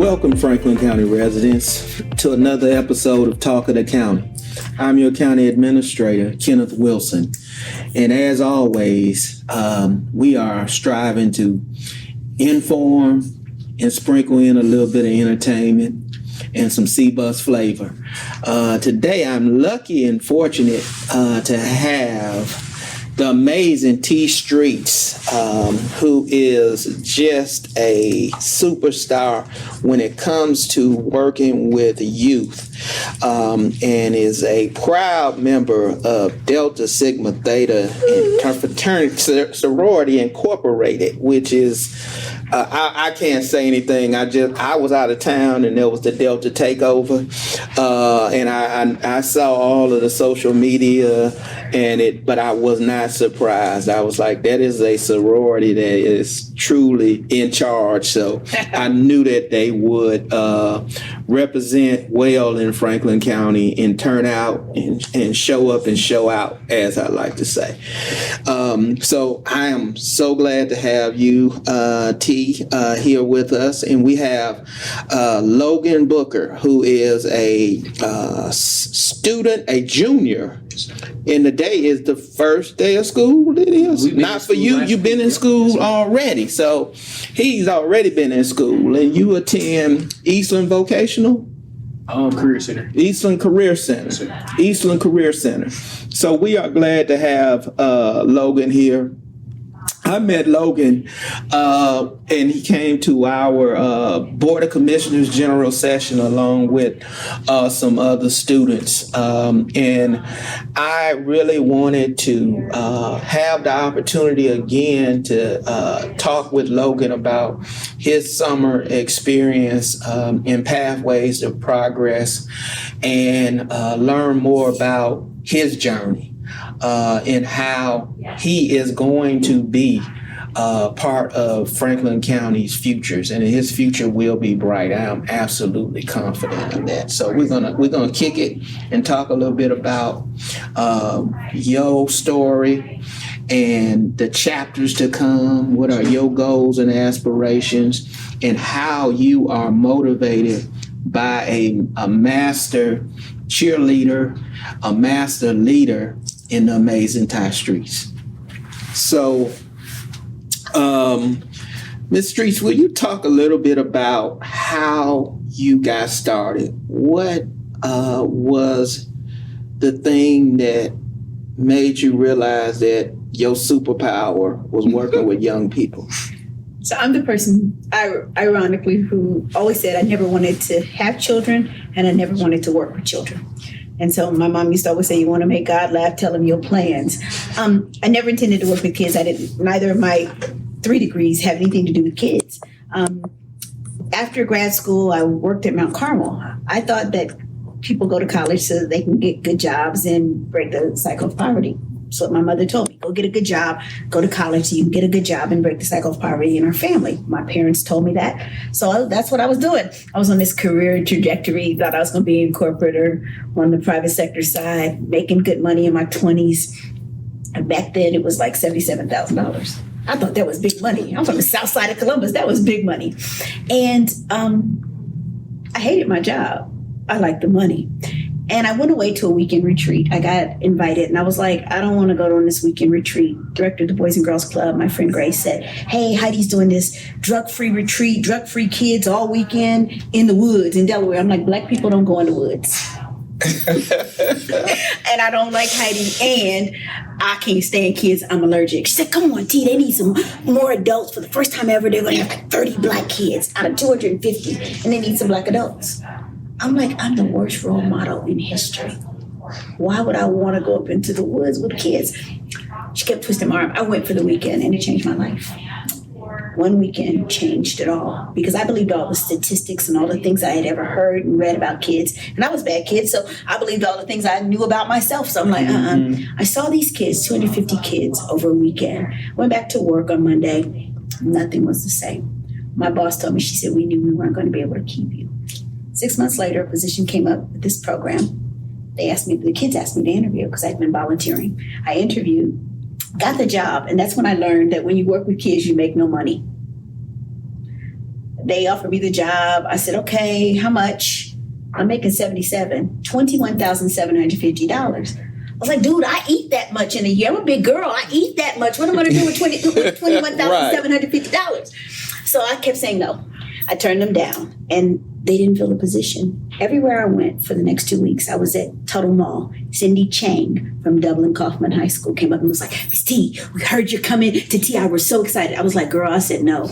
Welcome, Franklin County residents, to another episode of Talk of the County. I'm your county administrator, Kenneth Wilson. And as always, we are striving to inform and sprinkle in a little bit of entertainment and some C-Bus flavor. Today, I'm lucky and fortunate to have the amazing Tei Street, who is just a superstar when it comes to working with youth, and is a proud member of Delta Sigma Theta and Fraternity Sorority Incorporated, which is I can't say anything. I was out of town and there was the Delta takeover, and I saw all of the social media but I was not surprised. I was like, that is a sorority that is truly in charge. So I knew that they would represent well in Franklin County and turn out and show up and show out, as I like to say. So I am so glad to have you, T, here with us. And we have Logan Booker, who is a student, a junior. And today is the first day of school. It is not for you. You've been in school already. So he's already been in school. And you attend Eastland Vocational? Career Center. Eastland Career Center. Eastland Career Center. So we are glad to have Logan here. I met Logan, and he came to our Board of Commissioners General Session along with some other students. And I really wanted to have the opportunity again to talk with Logan about his summer experience in Pathways to Progress and learn more about his journey. And how he is going to be part of Franklin County's futures, and his future will be bright. I am absolutely confident in that. So we're gonna kick it and talk a little bit about your story and the chapters to come. What are your goals and aspirations, and how you are motivated by a master cheerleader, a master leader in the amazing Tei Street. So, Ms. Streets, will you talk a little bit about how you got started? What was the thing that made you realize that your superpower was working with young people? So I'm the person, ironically, who always said I never wanted to have children and I never wanted to work with children. And so my mom used to always say, you want to make God laugh, tell him your plans. I never intended to work with kids. Neither of my 3 degrees have anything to do with kids. After grad school, I worked at Mount Carmel. I thought that people go to college so that they can get good jobs and break the cycle of poverty. So my mother told me, go get a good job, go to college so you can get a good job and break the cycle of poverty in our family. My parents told me that. So that's what I was doing. I was on this career trajectory, thought I was going to be in corporate or on the private sector side, making good money in my 20s. And back then it was like $77,000. I thought that was big money. I'm from the south side of Columbus. That was big money. And I hated my job. I liked the money. And I went away to a weekend retreat. I got invited and I was like, I don't want to go on this weekend retreat. Director of the Boys and Girls Club, my friend Grace, said, hey, Heidi's doing this drug-free retreat, drug-free kids all weekend in the woods in Delaware. I'm like, Black people don't go in the woods. And I don't like Heidi, and I can't stand kids. I'm allergic. She said, come on, T, they need some more adults. For the first time ever, they're going to have like 30 Black kids out of 250, and they need some Black adults. I'm like, I'm the worst role model in history. Why would I want to go up into the woods with kids? She kept twisting my arm. I went for the weekend and it changed my life. One weekend changed it all because I believed all the statistics and all the things I had ever heard and read about kids. And I was a bad kid, so I believed all the things I knew about myself. So I'm like, I saw these kids, 250 kids over a weekend. Went back to work on Monday. Nothing was the same. My boss told me, she said, we knew we weren't going to be able to keep you. 6 months later, a position came up with this program. The kids asked me to interview because I'd been volunteering. I interviewed, got the job, and that's when I learned that when you work with kids, you make no money. they offered me the job. I said, okay, how much? I'm making $21,750. I was like, dude, I eat that much in a year. I'm a big girl. I eat that much. What am I going to do with $21,750? So I kept saying no. I turned them down, and they didn't fill the position. Everywhere I went for the next 2 weeks, I was at Tuttle Mall. Cindy Chang from Dublin Kaufman High School came up and was like, Miss T, we heard you're coming to TI. We're so excited. I was like, girl, I said no.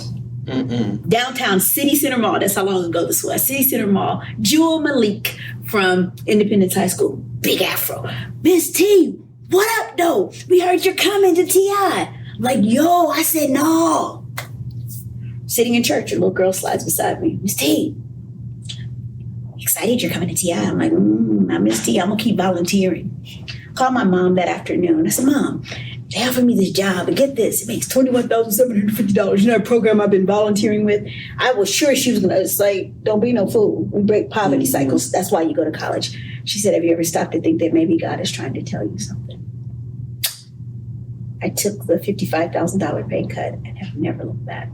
Mm-mm. Downtown City Center Mall, that's how long ago this was. City Center Mall, Jewel Malik from Independence High School, big afro. Miss T, what up, though? We heard you're coming to TI. I'm like, yo, I said no. Sitting in church, a little girl slides beside me. Miss T, excited you're coming to TI. I'm like, I'm Miss T, I'm gonna keep volunteering. Called my mom that afternoon. I said, Mom, they offered me this job, and get this, it makes $21,750. You know, a program I've been volunteering with. I was sure she was gonna say, don't be no fool. We break poverty cycles. That's why you go to college. She said, have you ever stopped to think that maybe God is trying to tell you something? I took the $55,000 pay cut and have never looked back.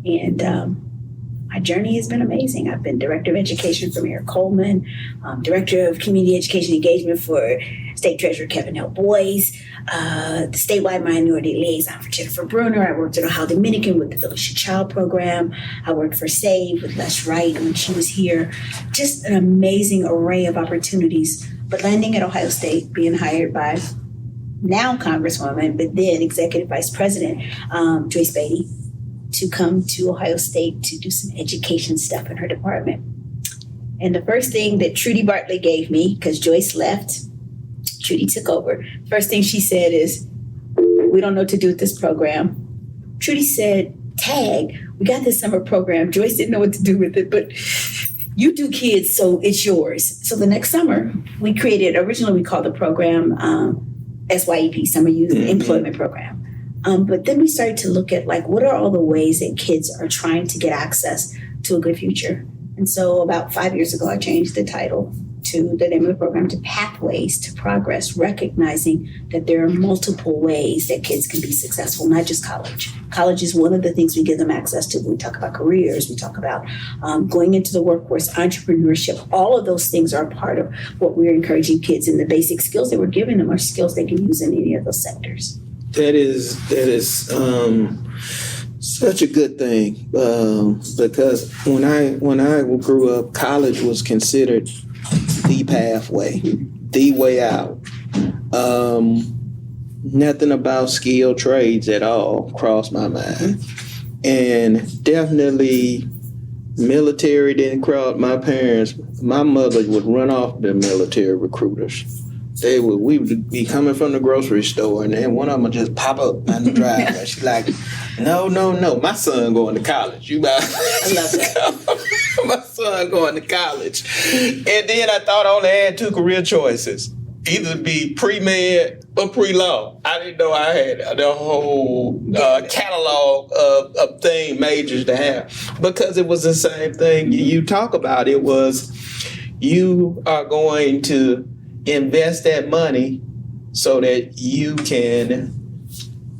And my journey has been amazing. I've been Director of Education for Mayor Coleman, Director of Community Education Engagement for State Treasurer Kevin L. Boyce, the statewide minority liaison for Jennifer Bruner. I worked at Ohio Dominican with the Felicia Child Program. I worked for SAVE with Les Wright when she was here. Just an amazing array of opportunities. But landing at Ohio State, being hired by now Congresswoman, but then Executive Vice President Joyce Beatty, to come to Ohio State to do some education stuff in her department. And the first thing that Trudy Bartley gave me, because Joyce left, Trudy took over. First thing she said is, we don't know what to do with this program. Trudy said, Tag, we got this summer program. Joyce didn't know what to do with it, but you do kids, so it's yours. So the next summer, we created, originally we called the program SYEP, Summer Youth Employment Program. But then we started to look at, like, what are all the ways that kids are trying to get access to a good future? And so about 5 years ago, I changed the title to the name of the program to Pathways to Progress, recognizing that there are multiple ways that kids can be successful, not just college. College is one of the things we give them access to. We talk about careers, we talk about going into the workforce, entrepreneurship. All of those things are a part of what we're encouraging kids, and the basic skills that we're giving them are skills they can use in any of those sectors. That is such a good thing, because when I grew up, college was considered the pathway, the way out. Nothing about skilled trades at all crossed my mind, and definitely military didn't cross my parents. My mother would run off the military recruiters. We would be coming from the grocery store, and then one of them would just pop up on the driveway. She's like, no, my son going to college. You about I love that. My son going to college. And then I thought I only had two career choices. Either be pre-med or pre-law. I didn't know I had the whole catalog of majors to have, because it was the same thing you talk about. It was, you are going to invest that money so that you can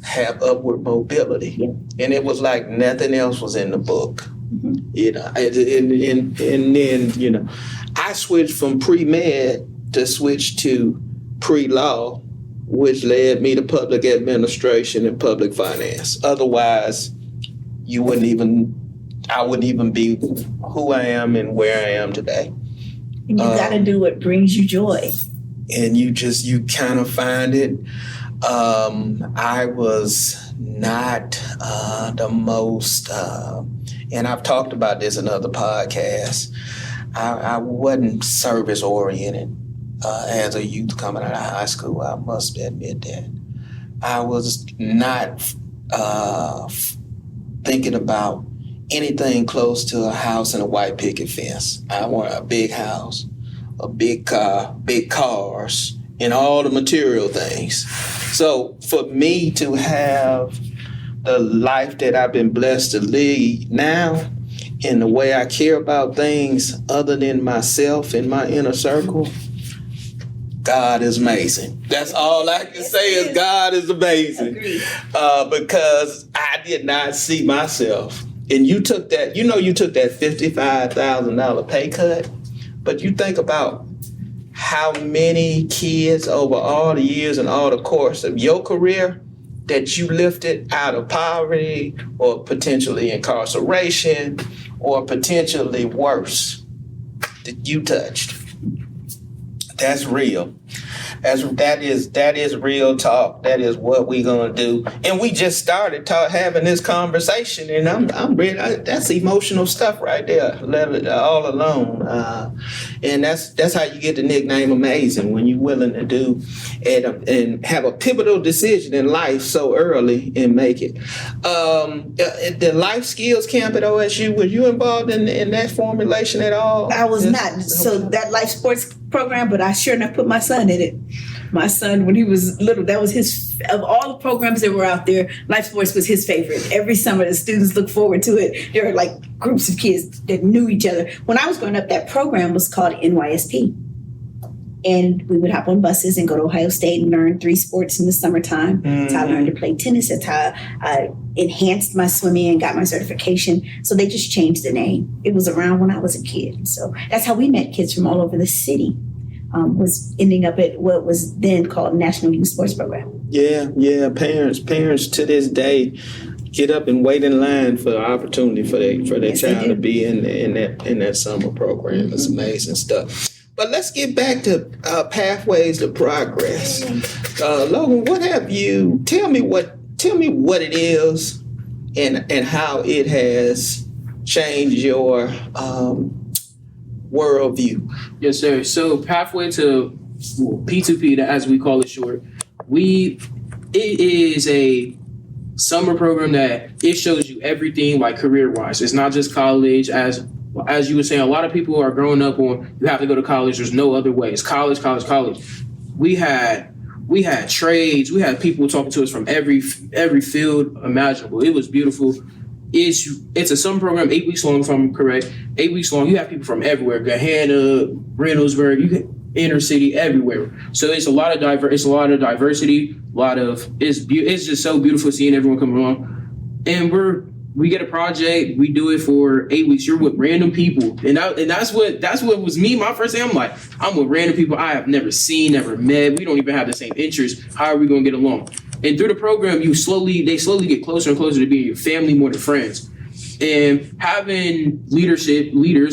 have upward mobility. Yeah. And it was like nothing else was in the book. Mm-hmm. You know, and then, you know, I switched from pre-med to switch to pre-law, which led me to public administration and public finance. Otherwise, I wouldn't even be who I am and where I am today. And you got to do what brings you joy. And you kind of find it. I was not the most, and I've talked about this in other podcasts, I wasn't service oriented as a youth coming out of high school. I must admit that. I was not thinking about anything close to a house and a white picket fence. I want a big house, a big car, big cars, and all the material things. So for me to have the life that I've been blessed to lead now, and the way I care about things other than myself and my inner circle, God is amazing. That's all I can say is God is amazing. Because I did not see myself and you took that, you took that $55,000 pay cut, but you think about how many kids over all the years and all the course of your career that you lifted out of poverty or potentially incarceration or potentially worse that you touched. That's real. That is real talk. That is what we're gonna do. And we just started having this conversation, and I'm ready. That's emotional stuff right there. Let it all alone. And that's how you get the nickname Amazing, when you're willing to do and have a pivotal decision in life so early and make it. The life skills camp at OSU, were you involved in that formulation at all? I was not. So that life sports program, but I sure enough put my son in it. My son, when he was little, that was his, of all the programs that were out there, life sports was his favorite. Every summer, the students looked forward to it. There were like groups of kids that knew each other. When I was growing up, that program was called NYSP. And we would hop on buses and go to Ohio State and learn 3 sports in the summertime. That's how I learned to play tennis. That's how I enhanced my swimming and got my certification. So they just changed the name. It was around when I was a kid. So that's how we met kids from all over the city. Was ending up at what was then called National Youth Sports Program. Yeah. Parents to this day get up and wait in line for the opportunity for their child to be in that summer program. It's amazing stuff. But let's get back to pathways to progress. Logan, what have you? Tell me what it is, and how it has changed your worldview. Yes, sir. So pathway to P2P, as we call it short, it is a summer program that it shows you everything, like career-wise. It's not just college. As you were saying, a lot of people are growing up on you have to go to college. There's no other way. It's college. We had trades. We had people talking to us from every field imaginable. It was beautiful. It's a summer program, 8 weeks long, if I'm correct. 8 weeks long. You have people from everywhere: Gahanna, Reynoldsburg, inner city, everywhere. So it's a lot of diversity. It's just so beautiful seeing everyone come along. And we get a project. We do it for 8 weeks. You're with random people, and that's what was me. My first day, I'm with random people I have never seen, never met. We don't even have the same interests. How are we going to get along? And through the program, they slowly get closer and closer to being your family more than friends. And having leaders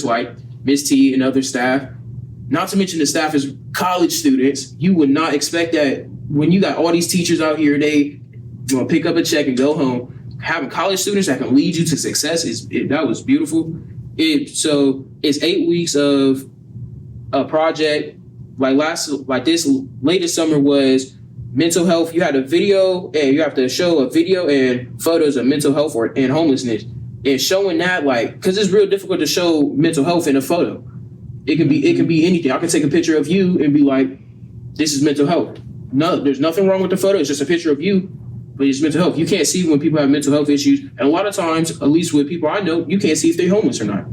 like Miss T and other staff, not to mention the staff is college students. You would not expect that when you got all these teachers out here, they want to pick up a check and go home. Having college students that can lead you to success that was beautiful. So it's 8 weeks of a project. Like this latest summer was mental health. You had a video, and you have to show a video and photos of mental health and homelessness, and showing that, because it's real difficult to show mental health in a photo. It can be anything. I can take a picture of you and be like, this is mental health. No, there's nothing wrong with the photo. It's just a picture of you, but it's mental health. You can't see when people have mental health issues, and a lot of times, at least with people I know, you can't see if they're homeless or not.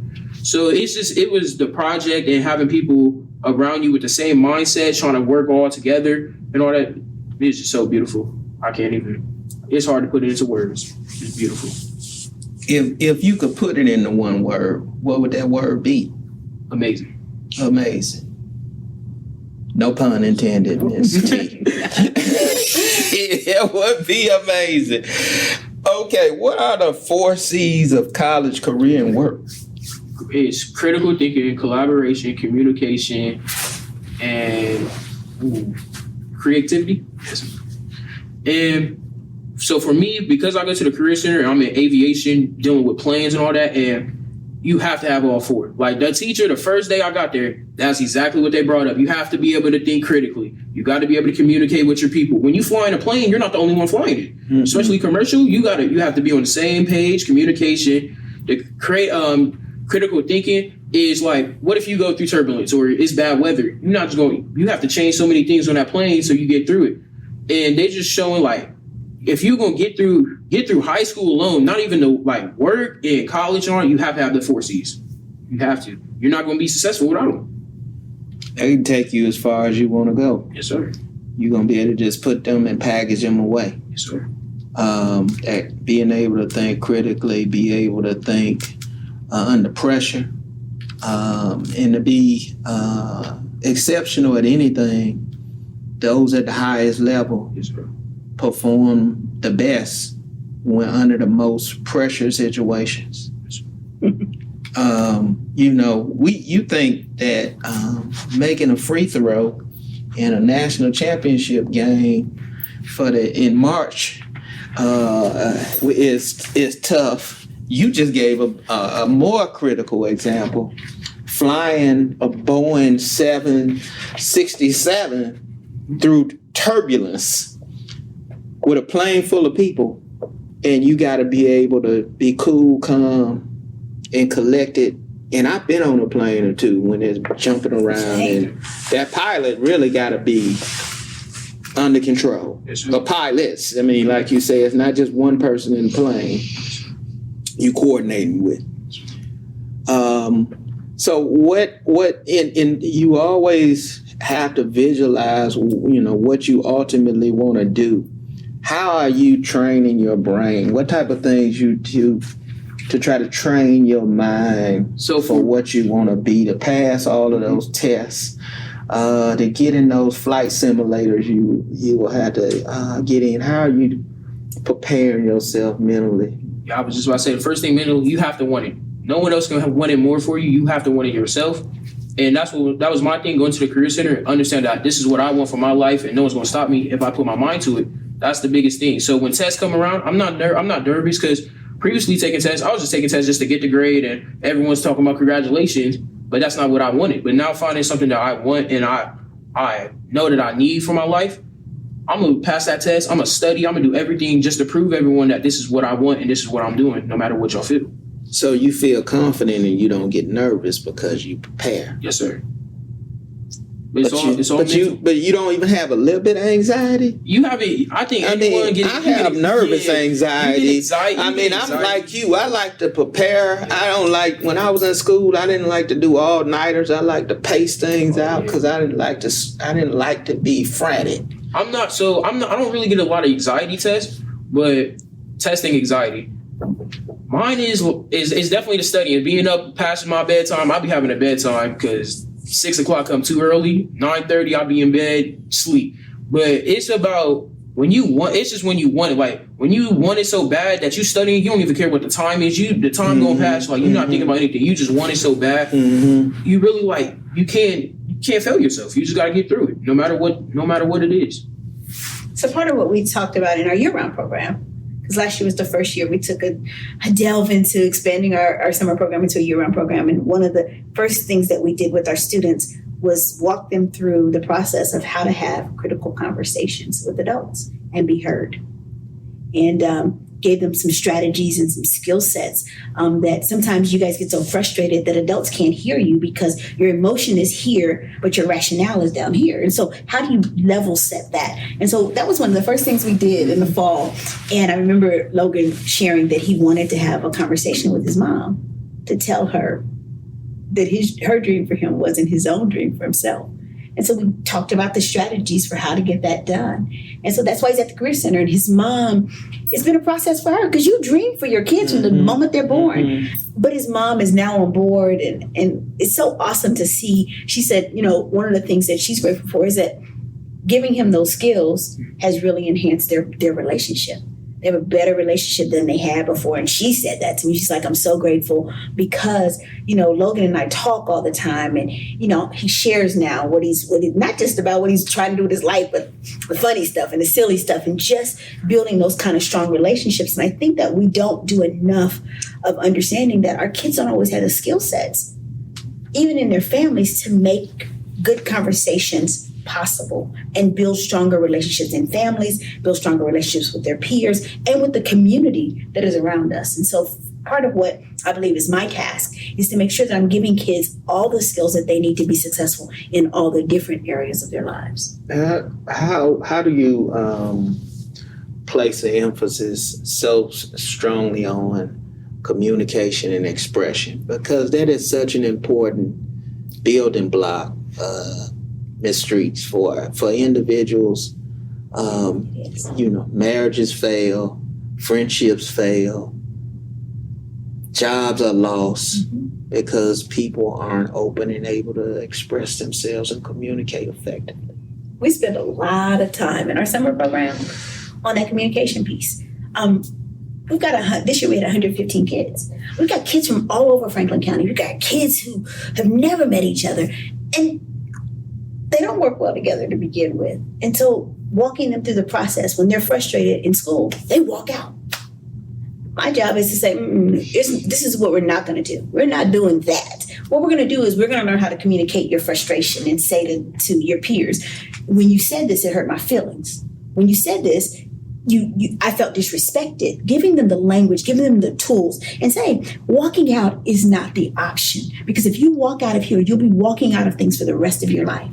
So it was the project and having people around you with the same mindset, trying to work all together and all that. It's just so beautiful. It's hard to put it into words. It's beautiful. If you could put it into one word, what would that word be? Amazing. Amazing. No pun intended, Miss T. It would be amazing. Okay, what are the 4 C's of college, career, and work? It's critical thinking, collaboration, communication, and creativity. And so for me, because I go to the Career Center, I'm in aviation, dealing with planes and all that, and you have to have all 4. Like the teacher, the first day I got there, that's exactly what they brought up. You have to be able to think critically. You got to be able to communicate with your people. When you fly in a plane, you're not the only one flying it. Mm-hmm. Especially commercial, you have to be on the same page. Communication, to create critical thinking is like, what if you go through turbulence or it's bad weather? You're not just going. You have to change so many things on that plane so you get through it. And they're just showing like, if you're gonna get through high school alone, not even the work and college on, you have to have the 4 C's. You have to. You're not gonna be successful without them. They can take you as far as you want to go. Yes, sir. You're gonna be able to just put them and package them away. Yes, sir. at being able to think critically, be able to think under pressure, and to be exceptional at anything. Those at the highest level perform the best when under the most pressure situations. You think that making a free throw in a national championship game in March is tough. You just gave a more critical example. Flying a Boeing 767 through turbulence with a plane full of people, and you got to be able to be cool, calm, and collected. And I've been on a plane or two when it's jumping around, and that pilot really got to be under control. The pilots, I mean, like you say, it's not just one person in the plane you coordinating with. So what you always have to visualize, what you ultimately want to do. How are you training your brain? What type of things you do to try to train your mind for what you want to be, to pass all of those tests, to get in those flight simulators you will have to get in? How are you preparing yourself mentally? Yeah, I was just about to say, the first thing mentally, you have to want it. No one else can want it more for you. You have to want it yourself. And that was my thing, going to the Career Center, understand that this is what I want for my life, and no one's going to stop me if I put my mind to it. That's the biggest thing. So when tests come around, I'm not nervous, because previously taking tests, I was just taking tests just to get the grade, and everyone's talking about congratulations, but that's not what I wanted. But now finding something that I want and I know that I need for my life, I'm going to pass that test. I'm going to study. I'm going to do everything just to prove everyone that this is what I want and this is what I'm doing, no matter what y'all feel. So you feel confident and you don't get nervous because you prepare. Yes, sir. But you don't even have a little bit of anxiety? You have it. I have nervous anxiety. I'm like you. I like to prepare. I don't like, when I was in school, I didn't like to do all-nighters. I like to pace things out because I didn't like to be frantic. I don't really get a lot of anxiety tests, but testing anxiety. Mine is definitely the studying. Being up past my bedtime, I'll be having a bedtime because 6 o'clock come too early. 9:30, I'll be in bed, sleep. But it's about it's just when you want it. Like when you want it so bad that you studying, you don't even care what the time is. The time going past, like you're not thinking about anything. You just want it so bad. Mm-hmm. You really you can't fail yourself. You just gotta get through it, no matter what it is. So part of what we talked about in our year-round program, because last year was the first year we took a delve into expanding our summer program into a year-round program. And one of the first things that we did with our students was walk them through the process of how to have critical conversations with adults and be heard. And gave them some strategies and some skill sets that sometimes you guys get so frustrated that adults can't hear you because your emotion is here, but your rationale is down here. And so how do you level set that? And so that was one of the first things we did in the fall. And I remember Logan sharing that he wanted to have a conversation with his mom to tell her that her dream for him wasn't his own dream for himself. And so we talked about the strategies for how to get that done. And so that's why he's at the Career Center. And his mom, it's been a process for her because you dream for your kids from the moment they're born. Mm-hmm. But his mom is now on board. And it's so awesome to see. She said, one of the things that she's grateful for is that giving him those skills has really enhanced their relationship. They have a better relationship than they had before. And she said that to me. She's like, I'm so grateful because, Logan and I talk all the time. And, he shares now what he's not just about what he's trying to do with his life, but the funny stuff and the silly stuff and just building those kind of strong relationships. And I think that we don't do enough of understanding that our kids don't always have the skill sets, even in their families, to make good conversations possible and build stronger relationships in families, build stronger relationships with their peers and with the community that is around us. And so part of what I believe is my task is to make sure that I'm giving kids all the skills that they need to be successful in all the different areas of their lives. How do you place the emphasis so strongly on communication and expression? Because that is such an important building block, Ms. Streets, for individuals. Marriages fail, friendships fail, jobs are lost because people aren't open and able to express themselves and communicate effectively. We spend a lot of time in our summer program on that communication piece. We've got this year we had 115 kids. We've got kids from all over Franklin County. We've got kids who have never met each other, and they don't work well together to begin with. And so walking them through the process, when they're frustrated in school, they walk out. My job is to say, this is what we're not going to do. We're not doing that. What we're going to do is we're going to learn how to communicate your frustration and say to your peers, when you said this, it hurt my feelings. When you said this, I felt disrespected. Giving them the language, giving them the tools, and saying walking out is not the option. Because if you walk out of here, you'll be walking out of things for the rest of your life,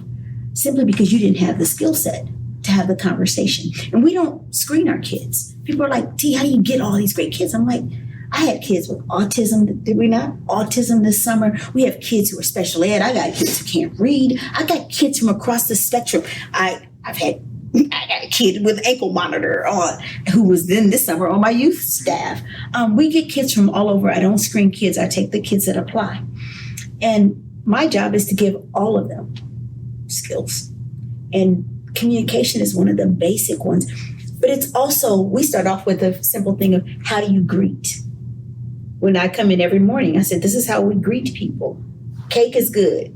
simply because you didn't have the skill set to have the conversation. And we don't screen our kids. People are like, T, how do you get all these great kids? I'm like, I had kids with autism. Did we not? Autism this summer. We have kids who are special ed. I got kids who can't read. I got kids from across the spectrum. I got a kid with ankle monitor on who was then this summer on my youth staff. We get kids from all over. I don't screen kids. I take the kids that apply. And my job is to give all of them skills. And communication is one of the basic ones. But it's also, we start off with a simple thing of how do you greet? When I come in every morning, I said, this is how we greet people. Cake is good.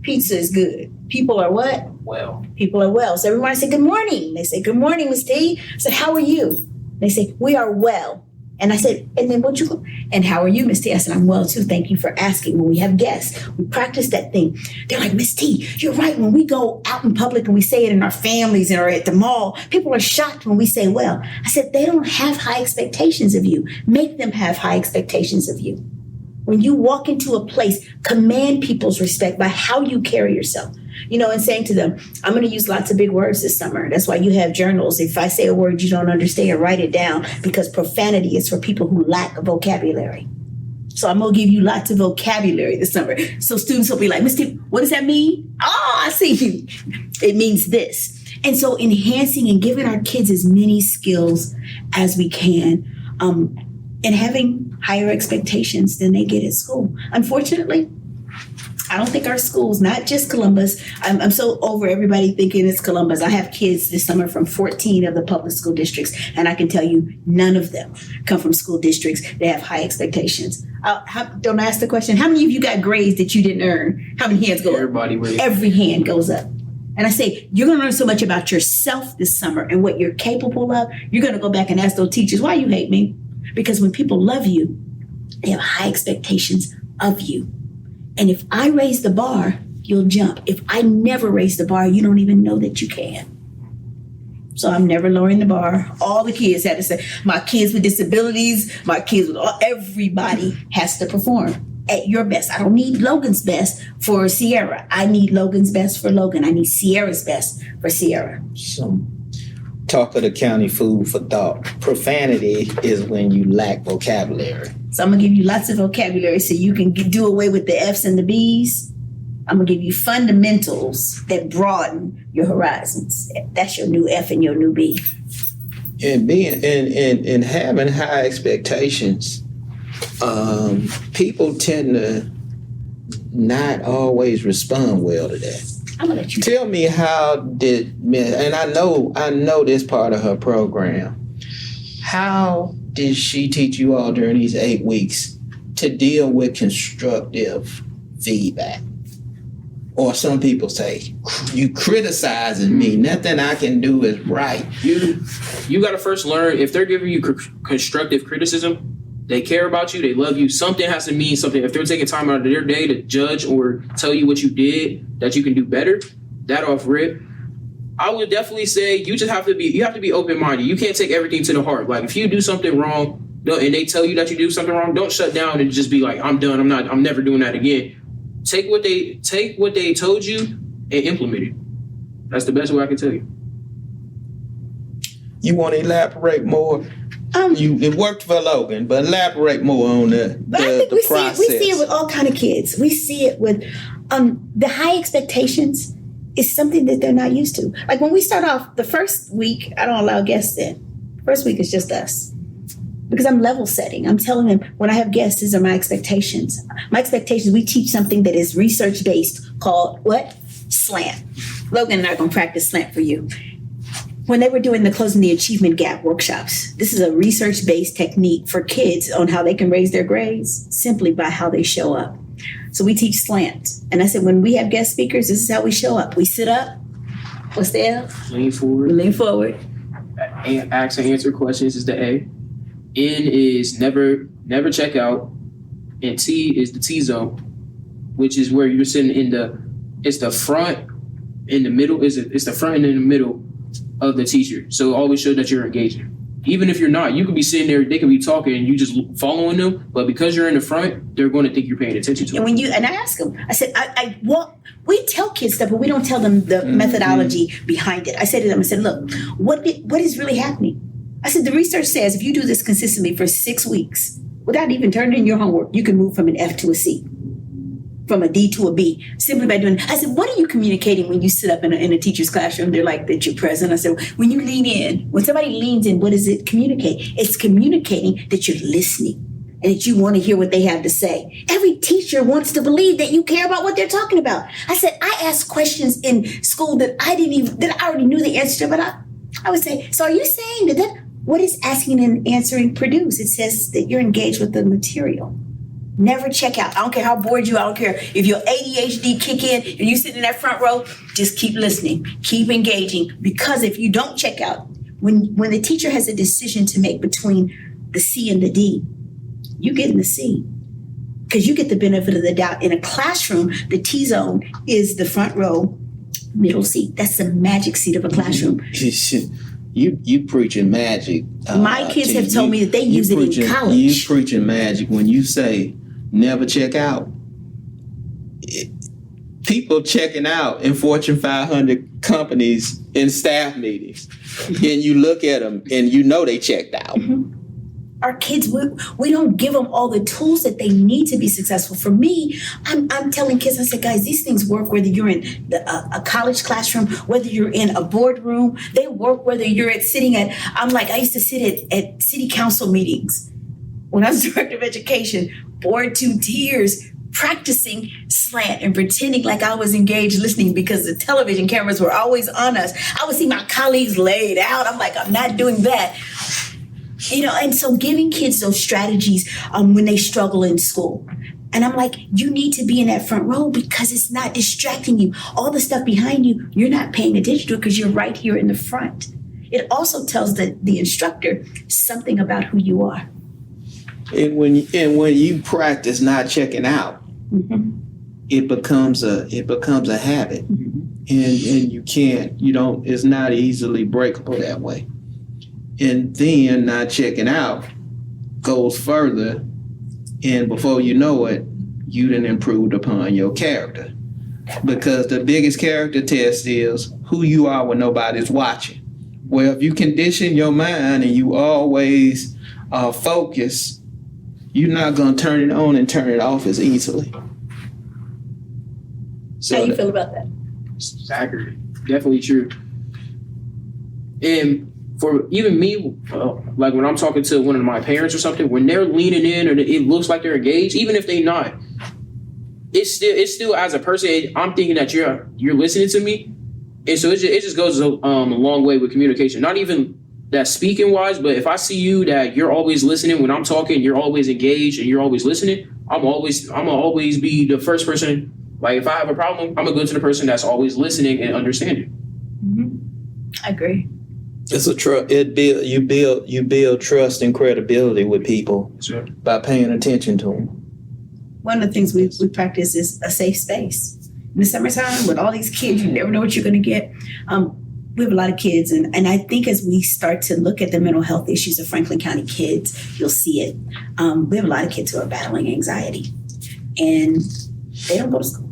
Pizza is good. People are what? Well. People are well. So everyone I say, good morning. They say, good morning, Miss T. I said, how are you? They say, we are well. And I said, and then what'd you go? And how are you, Miss T? I said, I'm well too. Thank you for asking. When we have guests, we practice that thing. They're like, Miss T, you're right. When we go out in public and we say it in our families or at the mall, people are shocked when we say well. I said, they don't have high expectations of you. Make them have high expectations of you. When you walk into a place, command people's respect by how you carry yourself. And saying to them, I'm going to use lots of big words this summer. That's why you have journals. If I say a word you don't understand, write it down, because profanity is for people who lack a vocabulary. So I'm going to give you lots of vocabulary this summer. So students will be like, Miss T, what does that mean? Oh, I see you. It means this. And so enhancing and giving our kids as many skills as we can, and having higher expectations than they get at school. Unfortunately, I don't think our schools, not just Columbus, I'm so over everybody thinking it's Columbus. I have kids this summer from 14 of the public school districts, and I can tell you none of them come from school districts that have high expectations. Don't ask the question, how many of you got grades that you didn't earn? How many hands go up? Everybody raised. Every hand goes up. And I say, you're going to learn so much about yourself this summer and what you're capable of. You're going to go back and ask those teachers, why you hate me? Because when people love you, they have high expectations of you. And if I raise the bar, you'll jump. If I never raise the bar, you don't even know that you can. So I'm never lowering the bar. All the kids had to say, my kids with disabilities, my kids with everybody has to perform at your best. I don't need Logan's best for Sierra. I need Logan's best for Logan. I need Sierra's best for Sierra. Some talk of the county food for thought. Profanity is when you lack vocabulary. So I'm going to give you lots of vocabulary so you can do away with the F's and the B's. I'm going to give you fundamentals that broaden your horizons. That's your new F and your new B. And being and having high expectations, people tend to not always respond well to that. I'm gonna let you tell me, how did, and I know this part of her program, how did she teach you all during these 8 weeks to deal with constructive feedback? Or some people say, you criticizing me, nothing I can do is right. You got to first learn, if they're giving you constructive criticism, they care about you, they love you. Something has to mean something. If they're taking time out of their day to judge or tell you what you did that you can do better, that off rip, I would definitely say you have to be open-minded. You can't take everything to the heart. Like if you do something wrong and they tell you that you do something wrong, don't shut down and just be like, I'm done. I'm never doing that again. Take what they told you and implement it. That's the best way I can tell you. You want to elaborate more? It worked for Logan, but elaborate more on the process. We see it with all kind of kids. We see it with the high expectations is something that they're not used to. Like when we start off the first week, I don't allow guests in First week is just us. Because I'm level setting. I'm telling them when I have guests, these are my expectations. My expectations, we teach something that is research-based called what? Slant. Logan and I are going to practice slant for you. When they were doing the Closing the Achievement Gap workshops, this is a research-based technique for kids on how they can raise their grades simply by how they show up. So we teach slant. And I said, when we have guest speakers, this is how we show up. We sit up. What's the L? Lean forward. We lean forward. Ask and answer questions is the A. N is never check out, and T is the T zone, which is where you're sitting it's the front in the middle, it's the front and in the middle of the teacher. So always show that you're engaging. Even if you're not, you could be sitting there, they could be talking and you just following them, but because you're in the front, they're going to think you're paying attention to them. And I ask them, I said, we tell kids stuff, but we don't tell them the methodology behind it. I said to them, I said, look, what is really happening? I said, the research says if you do this consistently for 6 weeks, without even turning in your homework, you can move from an F to a C, from a D to a B, simply by doing it. I said, what are you communicating when you sit up in a teacher's classroom? They're like, that you're present. I said, when you lean in, when somebody leans in, what does it communicate? It's communicating that you're listening and that you want to hear what they have to say. Every teacher wants to believe that you care about what they're talking about. I said, I asked questions in school that I already knew the answer to, but I would say, so are you saying that what is asking and answering produce? It says that you're engaged with the material. Never check out. I don't care how bored you are. I don't care if your ADHD kick in and you sit in that front row, just keep listening, keep engaging. Because if you don't check out, when the teacher has a decision to make between the C and the D, you get in the C. Because you get the benefit of the doubt. In a classroom, the T zone is the front row, middle seat. That's the magic seat of a classroom. You preaching magic. My kids have told me that they use it in college. You preaching magic when you say never check out. People checking out in Fortune 500 companies in staff meetings, and you look at them and you know they checked out. Mm-hmm. Our kids, we don't give them all the tools that they need to be successful. For me, I'm telling kids, I said, guys, these things work whether you're in a college classroom, whether you're in a boardroom. They work whether you're I used to sit at city council meetings when I was director of education, bored to tears, practicing slant and pretending like I was engaged listening because the television cameras were always on us. I would see my colleagues laid out. I'm like, I'm not doing that. And so giving kids those strategies when they struggle in school. And I'm like, you need to be in that front row because it's not distracting you. All the stuff behind you, you're not paying attention to it because you're right here in the front. It also tells the instructor something about who you are. And when you practice not checking out, mm-hmm. it becomes a habit. Mm-hmm. And it's not easily breakable that way. And then not checking out goes further, and before you know it, you done improved upon your character. Because the biggest character test is who you are when nobody's watching. Well, if you condition your mind and you always focus, you're not going to turn it on and turn it off as easily. So how you feel about that? It's accurate. Definitely true. And for even me, like when I'm talking to one of my parents or something, when they're leaning in or it looks like they're engaged, even if they're not, it's still as a person, I'm thinking that you're listening to me, and so it just goes a long way with communication. Not even that speaking wise, but if I see you that you're always listening when I'm talking, you're always engaged and you're always listening, I'm gonna always be the first person. Like if I have a problem, I'm gonna go to the person that's always listening and understanding. Mm-hmm. I agree. It's you build trust and credibility with people by paying attention to them. One of the things we practice is a safe space. In the summertime, with all these kids, you never know what you're going to get. We have a lot of kids, and I think as we start to look at the mental health issues of Franklin County kids, you'll see it. We have a lot of kids who are battling anxiety, and they don't go to school.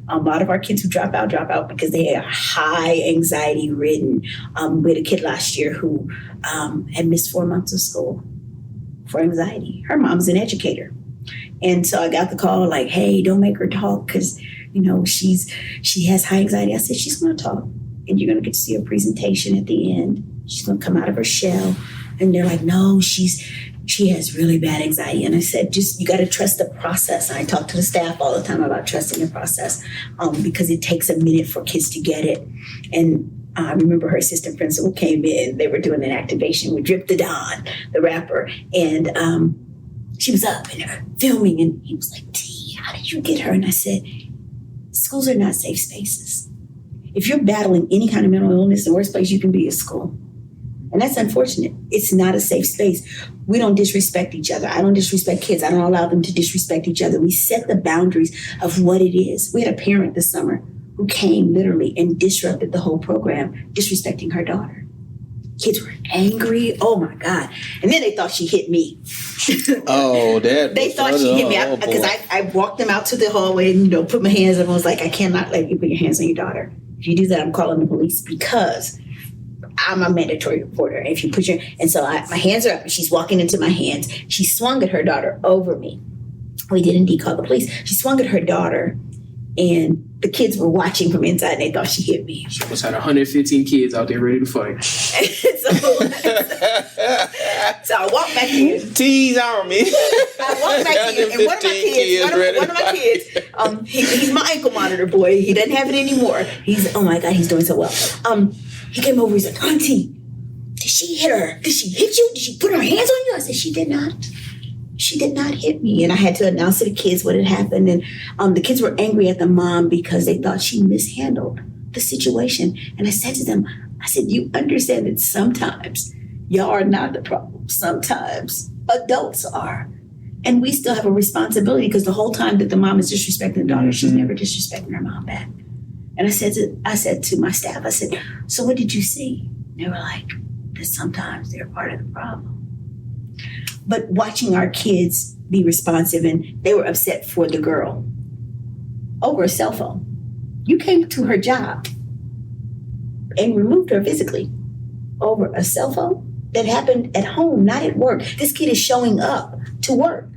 A lot of our kids who drop out because they are high anxiety ridden. We had a kid last year who had missed 4 months of school for anxiety. Her mom's an educator. And so I got the call like, hey, don't make her talk because, she has high anxiety. I said, she's going to talk and you're going to get to see her presentation at the end. She's gonna come out of her shell. And they're like, no, she has really bad anxiety. And I said, you got to trust the process. And I talk to the staff all the time about trusting the process because it takes a minute for kids to get it. And I remember her assistant principal came in. They were doing an activation with Drip the Don, the rapper. And she was up and they're filming. And he was like, T, how did you get her? And I said, schools are not safe spaces. If you're battling any kind of mental illness, the worst place you can be is school. And that's unfortunate. It's not a safe space. We don't disrespect each other. I don't disrespect kids. I don't allow them to disrespect each other. We set the boundaries of what it is. We had a parent this summer who came literally and disrupted the whole program, disrespecting her daughter. Kids were angry. Oh my God. And then they thought she hit me. Oh, that. They thought she hit me because I walked them out to the hallway and, put my hands up and was like, I cannot let you put your hands on your daughter. If you do that, I'm calling the police because I'm a mandatory reporter. And if you put and so my hands are up and she's walking into my hands. She swung at her daughter over me. We did indeed call the police. She swung at her daughter and the kids were watching from inside and they thought she hit me. She almost had 115 kids out there ready to fight. So I walked back in. T's Army. I walked back in and one of my kids, he's my ankle monitor boy. He doesn't have it anymore. Oh my God, he's doing so well. He came over, he's like, Auntie, did she hit her? Did she hit you? Did she put her hands on you? I said, she did not. She did not hit me. And I had to announce to the kids what had happened. And the kids were angry at the mom because they thought she mishandled the situation. And I said to them, you understand that sometimes y'all are not the problem. Sometimes adults are. And we still have a responsibility because the whole time that the mom is disrespecting the daughter, she's never disrespecting her mom back. And I said to my staff, I said, so what did you see? They were like, that sometimes they're part of the problem. But watching our kids be responsive, and they were upset for the girl over a cell phone. You came to her job and removed her physically over a cell phone that happened at home, not at work. This kid is showing up to work.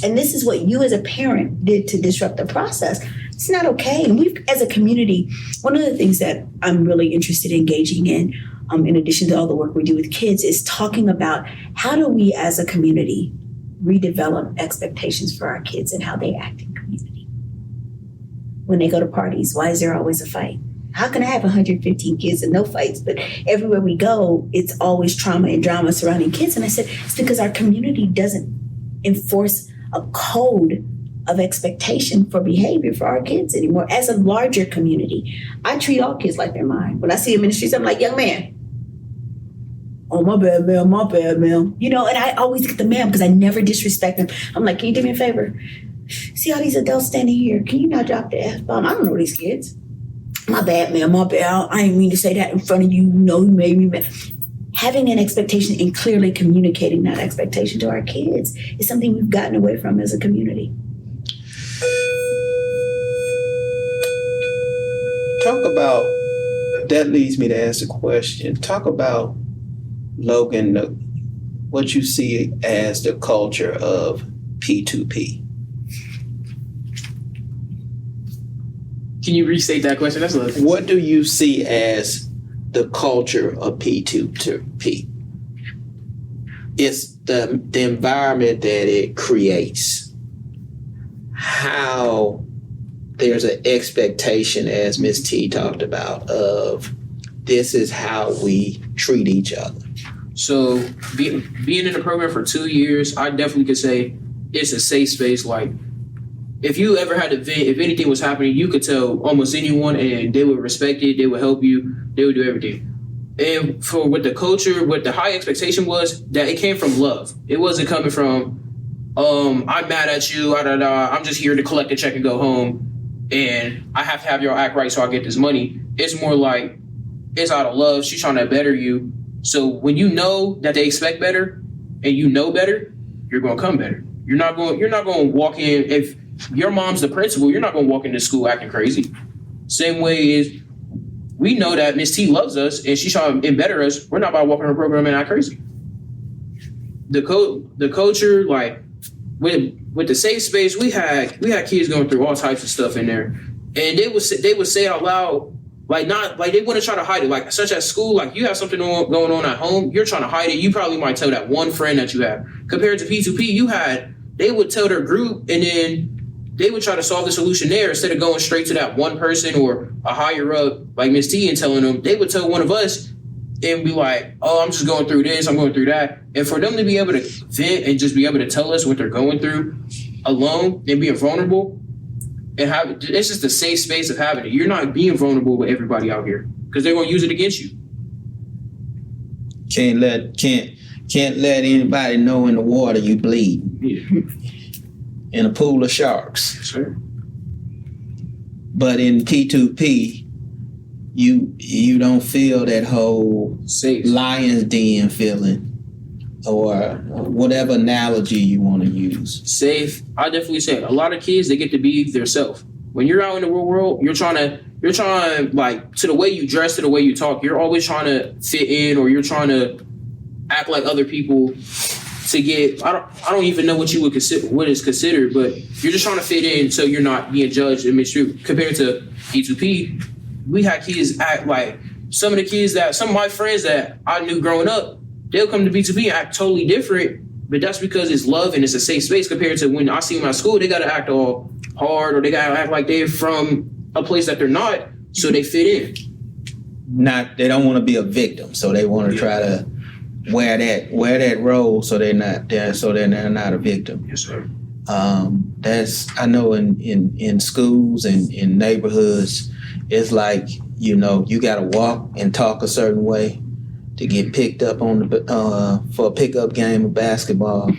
And this is what you as a parent did to disrupt the process. It's not okay. And we've, as a community, one of the things that I'm really interested in engaging in addition to all the work we do with kids, is talking about how do we as a community redevelop expectations for our kids and how they act in community. When they go to parties, why is there always a fight? How can I have 115 kids and no fights? But everywhere we go, it's always trauma and drama surrounding kids. And I said, it's because our community doesn't enforce a code of expectation for behavior for our kids anymore. As a larger community, I treat all kids like they're mine. When I see them in the streets, I'm like, young man, oh, my bad, ma'am. And I always get the ma'am because I never disrespect them. I'm like, can you do me a favor? See all these adults standing here? Can you not drop the F-bomb? I don't know these kids. My bad, ma'am, my bad. I didn't mean to say that in front of you. No, you made me mad. Having an expectation and clearly communicating that expectation to our kids is something we've gotten away from as a community. That leads me to ask a question. Talk about, Logan, what you see as the culture of P2P. Can you restate that question? What do you see as the culture of P2P? It's the environment that it creates. How there's an expectation, as Ms. T talked about, of this is how we treat each other. So being in the program for 2 years, I definitely could say it's a safe space. Like, if you ever had to vent, if anything was happening, you could tell almost anyone and they would respect it, they would help you, they would do everything. And for what the culture, what the high expectation was, that it came from love. It wasn't coming from, I'm mad at you, I'm just here to collect a check and go home, and I have to have y'all act right so I get this money. It's more like, it's out of love, she's trying to better you. So when you know that they expect better and you know better, you're gonna come better. You're not going to walk in, if your mom's the principal, you're not going to walk into school acting crazy. Same way is, we know that Miss T loves us and she's trying to better us. We're not about to walk in her program and act crazy. The culture, like with the safe space, we had kids going through all types of stuff in there, and they would say out loud, Like not like they want to try to hide it. Like such as school, like you have something going on at home, you're trying to hide it. You probably might tell that one friend that you have. Compared to P2P, they would tell their group and then they would try to solve the solution there instead of going straight to that one person or a higher up like Miss T and telling them. They would tell one of us and be like, oh, I'm just going through this, I'm going through that. And for them to be able to vent and just be able to tell us what they're going through alone and being vulnerable, and have it's just a safe space of having it. You're not being vulnerable with everybody out here because they're gonna use it against you. Can't let anybody know in the water you bleed. Yeah. In a pool of sharks. Yes, sir. But in P2P, you don't feel that whole Safe. lion's den feeling, or whatever analogy you want to use. Safe. I definitely say a lot of kids, they get to be themselves. When you're out in the real world, you're trying like to the way you dress, to the way you talk, you're always trying to fit in, or you're trying to act like other people to get, I don't even know what you would consider, what is considered, but you're just trying to fit in so you're not being judged and mistreated. Compared to P2P, we had kids act like some of my friends that I knew growing up, they'll come to B2B and act totally different, but that's because it's love and it's a safe space compared to when I see them at school, they got to act all hard or they got to act like they're from a place that they're not, so they fit in. They don't want to be a victim, so they want to try to wear that role so they're not a victim. Yes, sir. I know in schools and in neighborhoods, it's like, you got to walk and talk a certain way to get picked up on for a pickup game of basketball.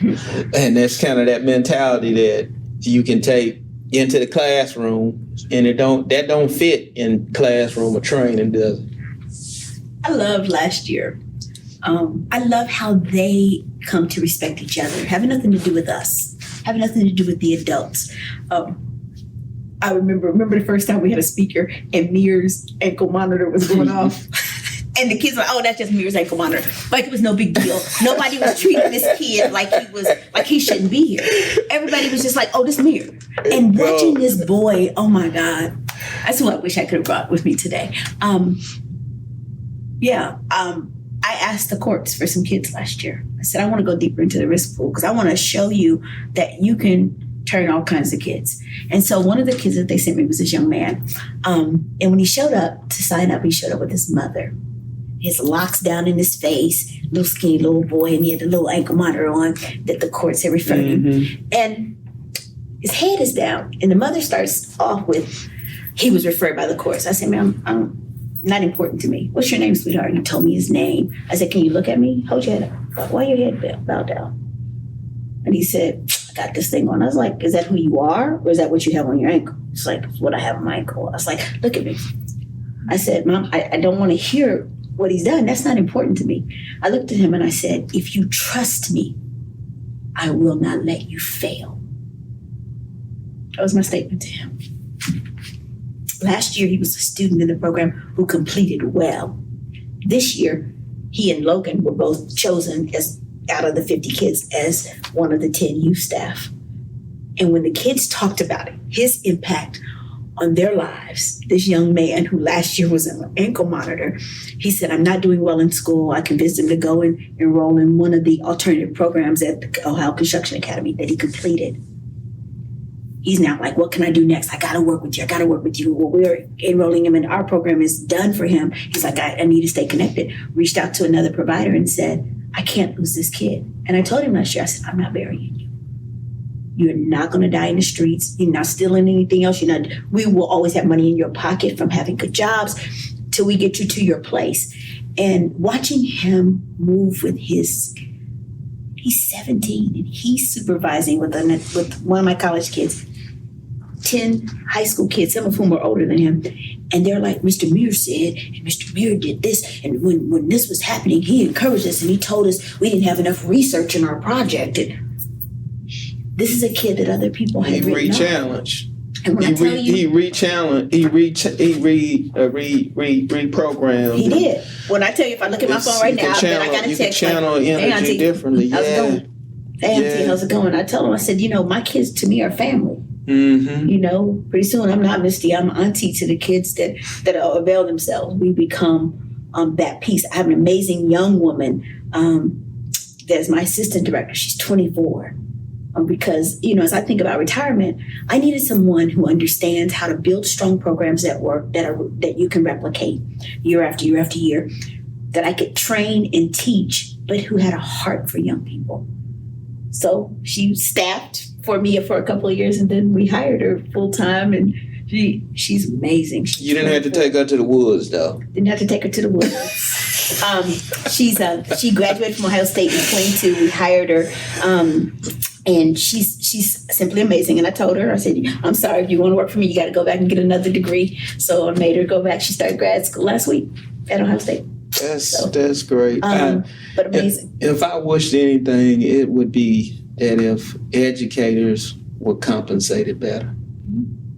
And that's kind of that mentality that you can take into the classroom, and that don't fit in classroom or training, does it? I love last year. I love how they come to respect each other, having nothing to do with us, having nothing to do with the adults. I remember the first time we had a speaker and Muir's ankle monitor was going off. And the kids were, oh, that's just Muir's ankle monitor. Like it was no big deal. Nobody was treating this kid like he shouldn't be here. Everybody was just like, oh, this Muir. And watching this boy, oh my God. That's what I wish I could have brought with me today. I asked the courts for some kids last year. I said, I want to go deeper into the risk pool because I want to show you that you can turn all kinds of kids. And so one of the kids that they sent me was this young man. And when he showed up to sign up, he showed up with his mother. His locks down in his face, little skinny little boy, and he had a little ankle monitor on that the courts had referred him. And his head is down. And the mother starts off with, he was referred by the courts. I said, ma'am, not important to me. What's your name, sweetheart? He told me his name. I said, can you look at me? Hold your head up. Why your head bowed down? And he said, I got this thing on. I was like, is that who you are? Or is that what you have on your ankle? It's like, it's what I have on my ankle. I was like, look at me. I said, Mom, I don't want to hear what he's done. That's not important to me. I looked at him and I said, if you trust me, I will not let you fail. That was my statement to him. Last year, he was a student in the program who completed well. This year, he and Logan were both chosen as out of the 50 kids as one of the 10 youth staff. And when the kids talked about it, his impact on their lives, this young man who last year was an ankle monitor, he said, I'm not doing well in school. I convinced him to go and enroll in one of the alternative programs at the Ohio Construction Academy that he completed. He's now like, what can I do next? I got to work with you. Well, we're enrolling him in our program is done for him. He's like, I need to stay connected. Reached out to another provider and said, I can't lose this kid. And I told him last year, I said, I'm not burying you. You're not going to die in the streets. You're not stealing anything else. We will always have money in your pocket from having good jobs till we get you to your place. And watching him move with he's 17 and he's supervising with one of my college kids, 10 high school kids, some of whom are older than him. And they're like, Mr. Muir said, and Mr. Muir did this. And when this was happening, he encouraged us and he told us we didn't have enough research in our project. And this is a kid that other people have written re-challenged. And when I tell you, he re-challenged, he reprogrammed. He did. When I tell you, if I look at my phone right now, then I got a text. Channel energy hey, differently. How's it going? Hey, Auntie, how's it going? I tell him, I said, my kids to me are family. Mm-hmm. You know, pretty soon I'm not Misty, I'm auntie to the kids that avail themselves. We become that piece. I have an amazing young woman that's my assistant director. She's 24. Because, you know, as I think about retirement, I needed someone who understands how to build strong programs that work, that you can replicate year after year after year, that I could train and teach, but who had a heart for young people. So she staffed for me for a couple of years, and then we hired her full time, and she's amazing. You didn't have to take her to the woods, though. Didn't have to take her to the woods. She graduated from Ohio State in 22. We hired her. And she's simply amazing. And I told her, I said, I'm sorry, if you want to work for me, you got to go back and get another degree. So I made her go back. She started grad school last week at Ohio State. That's great. But amazing. If I wished anything, it would be that if educators were compensated better,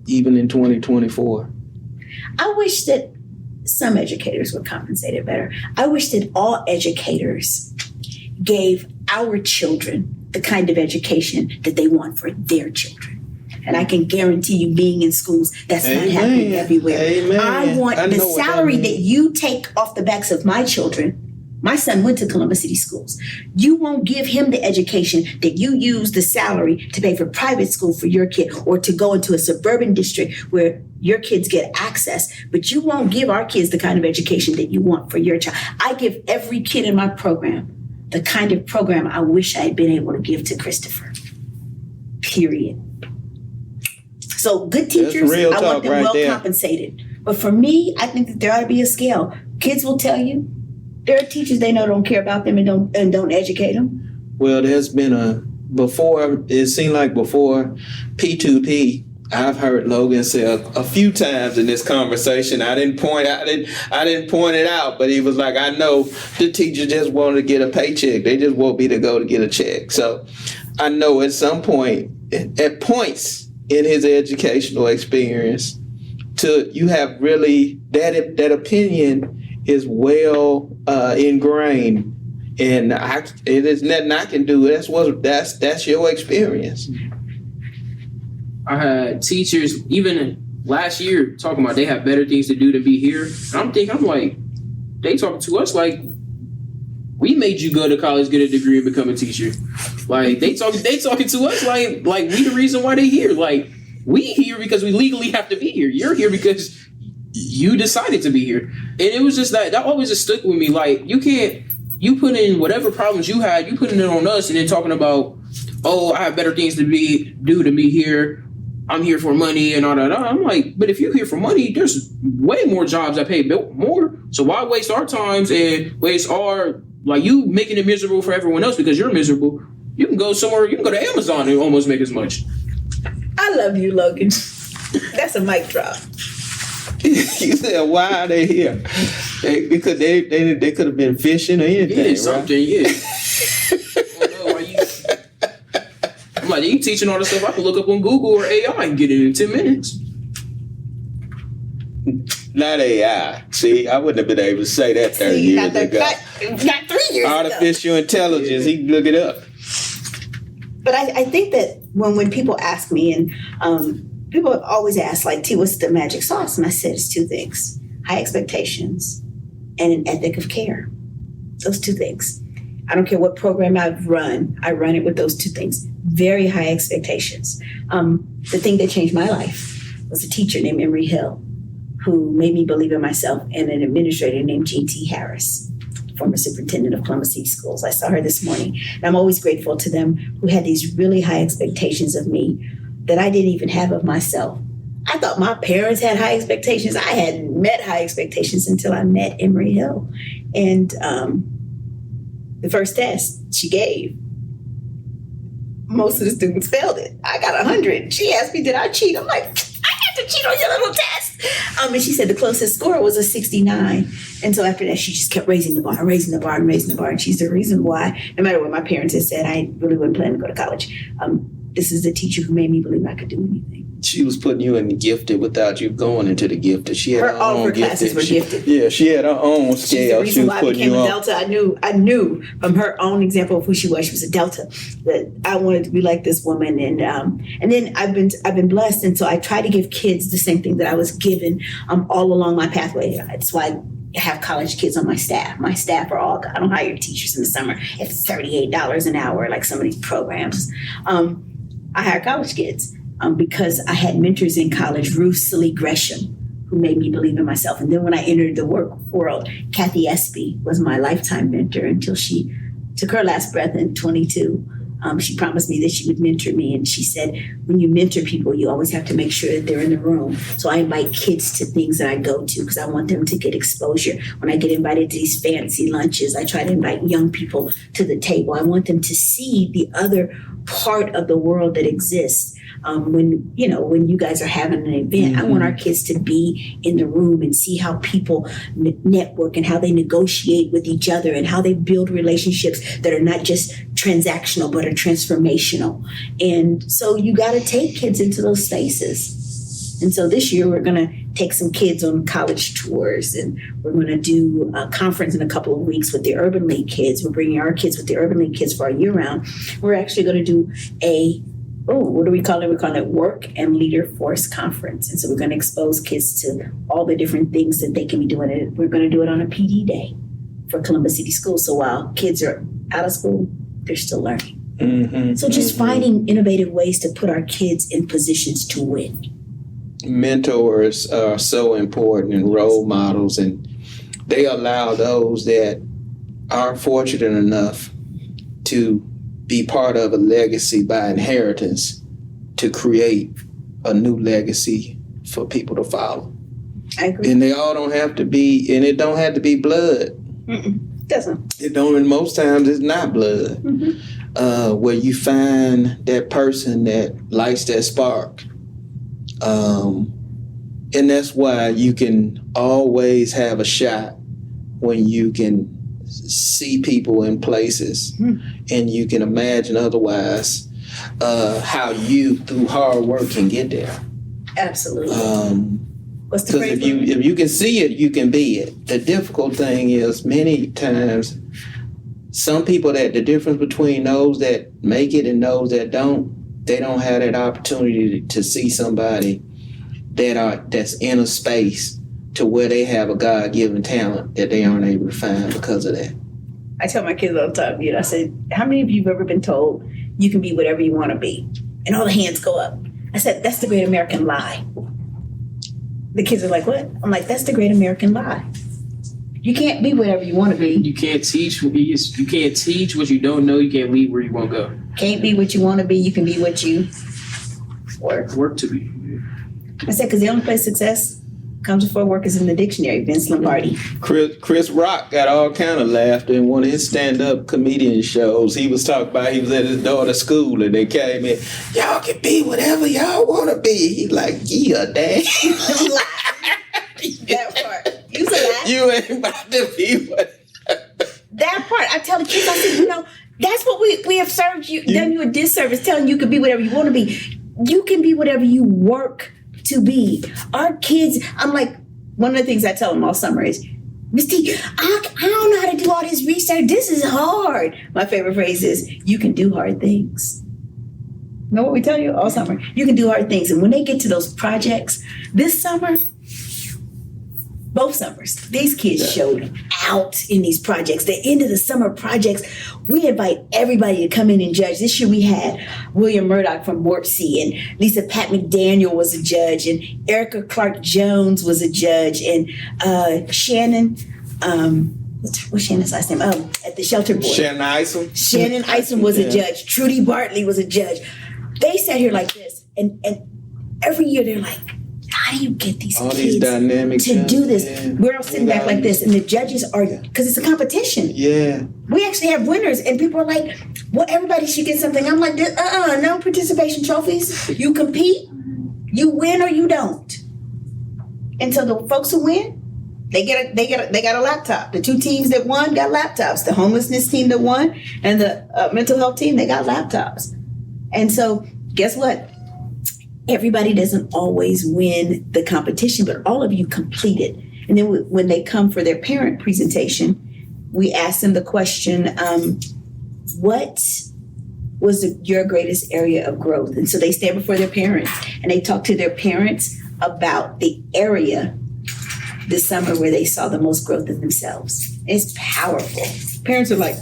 even in 2024. I wish that some educators were compensated better. I wish that all educators gave our children the kind of education that they want for their children. And I can guarantee you, being in schools, that's not happening everywhere. Amen. I want the salary that you take off the backs of my children. My son went to Columbus City schools. You won't give him the education that you use the salary to pay for private school for your kid, or to go into a suburban district where your kids get access, but you won't give our kids the kind of education that you want for your child. I give every kid in my program the kind of program I wish I had been able to give to Christopher. Period. So good teachers, I want them well compensated. But for me, I think that there ought to be a scale. Kids will tell you there are teachers they know don't care about them and don't educate them. Well, there's been it seemed like before P2P, I've heard Logan say a few times in this conversation. I didn't point it out, but he was like, I know the teacher just wanted to get a paycheck. They just want me to go to get a check. So I know at some point, at points in his educational experience, you have really that opinion is well ingrained, and it is nothing I can do. That's your experience. I had teachers even last year talking about they have better things to do than be here. And I'm like, they talking to us like we made you go to college, get a degree, and become a teacher. Like they talking to us like we the reason why they here. Like we here because we legally have to be here. You're here because you decided to be here. And it was just that always just stuck with me. Like you put in whatever problems you had, you putting it on us, and then talking about, oh, I have better things to do to be here. I'm here for money and all that. I'm like, but if you're here for money, there's way more jobs that pay more. So why waste our times and waste you making it miserable for everyone else because you're miserable? You can go somewhere, you can go to Amazon and almost make as much. I love you, Logan. That's a mic drop. You said, why are they here? Because they could have been fishing or anything. Yeah, something, right? Yeah. I don't know why I'm like, you teaching all this stuff I can look up on Google or AI and get it in 10 minutes. Not AI. See, I wouldn't have been able to say that 30 years ago. Not 3 years Artificial intelligence, he can look it up. But I think that when people ask me, and people have always asked, like, T, what's the magic sauce? And I said it's two things: high expectations and an ethic of care. Those two things. I don't care what program I've run, I run it with those two things. Very high expectations. The thing that changed my life was a teacher named Emory Hill, who made me believe in myself, and an administrator named G.T. Harris, former superintendent of Columbus City Schools. I saw her this morning, and I'm always grateful to them, who had these really high expectations of me that I didn't even have of myself. I thought my parents had high expectations. I hadn't met high expectations until I met Emory Hill. And the first test she gave, most of the students failed it. I got 100. She asked me, did I cheat? I'm like, I had to cheat on your little test. And she said the closest score was a 69. And so after that, she just kept raising the bar. And she's the reason why, no matter what my parents had said, I really wasn't planning to go to college. This is the teacher who made me believe I could do anything. She was putting you in the gifted without you going into the gifted. She had All of her classes were gifted. Yeah, she had her own She's scale. the reason why I became a Delta. I knew from her own example of who she was a Delta, that I wanted to be like this woman. And then I've been blessed, and so I try to give kids the same thing that I was given all along my pathway. That's why I have college kids on my staff. My staff are all, I don't hire teachers in the summer. It's $38 an hour, like some of these programs. I hire college kids because I had mentors in college, Ruth Silly Gresham, who made me believe in myself. And then when I entered the work world, Kathy Espy was my lifetime mentor until she took her last breath in 22. She promised me that she would mentor me. And she said, when you mentor people, you always have to make sure that they're in the room. So I invite kids to things that I go to because I want them to get exposure. When I get invited to these fancy lunches, I try to invite young people to the table. I want them to see the other part of the world that exists. When you guys are having an event, I want our kids to be in the room and see how people network and how they negotiate with each other and how they build relationships that are not just transactional but are transformational. And so you got to take kids into those spaces. And so this year we're going to take some kids on college tours, and we're going to do a conference in a couple of weeks with the Urban League kids. We're bringing our kids with the Urban League kids for our year round. We're actually going to do what do we call it? We call it Work and Leader Force Conference. And so we're going to expose kids to all the different things that they can be doing. And we're going to do it on a PD day for Columbus City Schools. So while kids are out of school, they're still learning. So just finding innovative ways to put our kids in positions to win. Mentors are so important, and role models, and they allow those that aren't fortunate enough to be part of a legacy by inheritance to create a new legacy for people to follow. I agree. And they all don't have to be, and it don't have to be blood. Doesn't. It don't, and most times it's not blood. Where you find that person that lights that spark. And that's why you can always have a shot when you can see people in places and you can imagine otherwise how you through hard work can get there. Absolutely. What's the Because phrase? if you can see it, you can be it. The difficult thing is many times some people, that the difference between those that make it and those that don't, they don't have that opportunity to see somebody that's in a space to where they have a God-given talent that they aren't able to find because of that. I tell my kids all the time, I said, how many of you have ever been told you can be whatever you want to be? And all the hands go up. I said, that's the great American lie. The kids are like, what? I'm like, that's the great American lie. You can't be whatever you want to be. You can't teach. You can't teach what you don't know. You can't lead where you won't go. Can't be what you want to be. You can be what you work to be. I said, because the only place success comes before work is in the dictionary. Vince Lombardi. Chris Rock got all kind of laughter in one of his stand-up comedian shows. He was talking about he was at his daughter's school and they came in, y'all can be whatever y'all want to be. He like, yeah, dad. That part. You said that. You ain't about to be what. That part. I tell the kids, I said, that's what we have served you, done you a disservice, telling you can be whatever you want to be. You can be whatever you work to be. Our kids, I'm like, one of the things I tell them all summer is, Miss T, I don't know how to do all this research. This is hard. My favorite phrase is, you can do hard things. Know what we tell you all summer? You can do hard things. And when they get to those projects, this summer, both summers, these kids showed out in these projects. The end of the summer projects, we invite everybody to come in and judge. This year we had William Murdoch from Warp C, and Lisa Pat McDaniel was a judge, and Erica Clark Jones was a judge, and Shannon, what's Shannon's last name? At the Shelter Board. Shannon Isom was a judge. Trudy Bartley was a judge. They sat here like this, and every year they're like, how do you get these all kids these dynamic to do this? Yeah. We're all sitting back like this, and the judges are, because it's a competition. Yeah. We actually have winners, and people are like, well, everybody should get something. I'm like, no participation trophies. You compete, you win or you don't. And so the folks who win, they got a laptop. The two teams that won got laptops. The homelessness team that won and the mental health team, they got laptops. And so guess what? everybody doesn't always win the competition, but all of you complete it. And then when they come for their parent presentation, we ask them the question, what was your greatest area of growth? And so they stand before their parents and they talk to their parents about the area this summer where they saw the most growth in themselves. It's powerful. Parents are like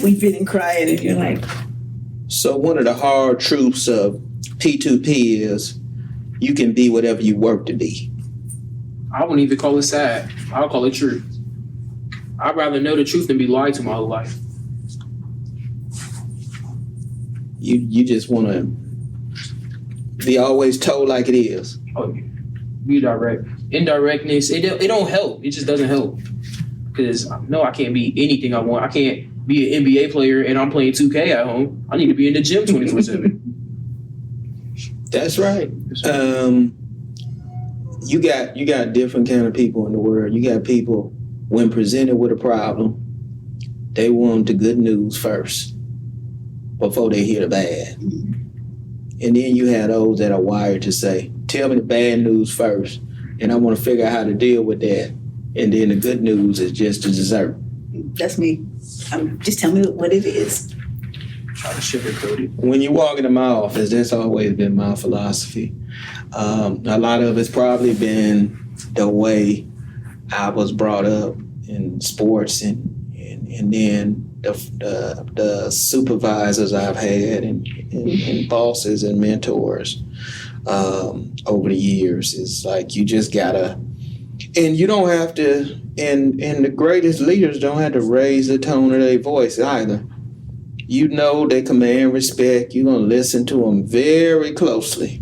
weeping and crying, and you're like. So one of the hard truths of P2P is you can be whatever you work to be. I wouldn't even call it sad. I'll call it truth. I'd rather know the truth than be lied to my whole life. You just want to be always told like it is. Oh, be direct. Indirectness, it don't help. It just doesn't help. Because no, I can't be anything I want. I can't be an NBA player and I'm playing 2K at home. I need to be in the gym 24/7. That's right. You got different kind of people in the world. You got people, when presented with a problem, they want the good news first before they hear the bad. And then you have those that are wired to say, tell me the bad news first, and I want to figure out how to deal with that. And then the good news is just a dessert. That's me. Just tell me what it is. Try to sugarcoat it. When you walk into my office, that's always been my philosophy. A lot of it's probably been the way I was brought up in sports, and then the supervisors I've had and bosses and mentors over the years. Is like you just gotta, and you don't have to, and the greatest leaders don't have to raise the tone of their voice either. You know they command respect. You're gonna listen to them very closely,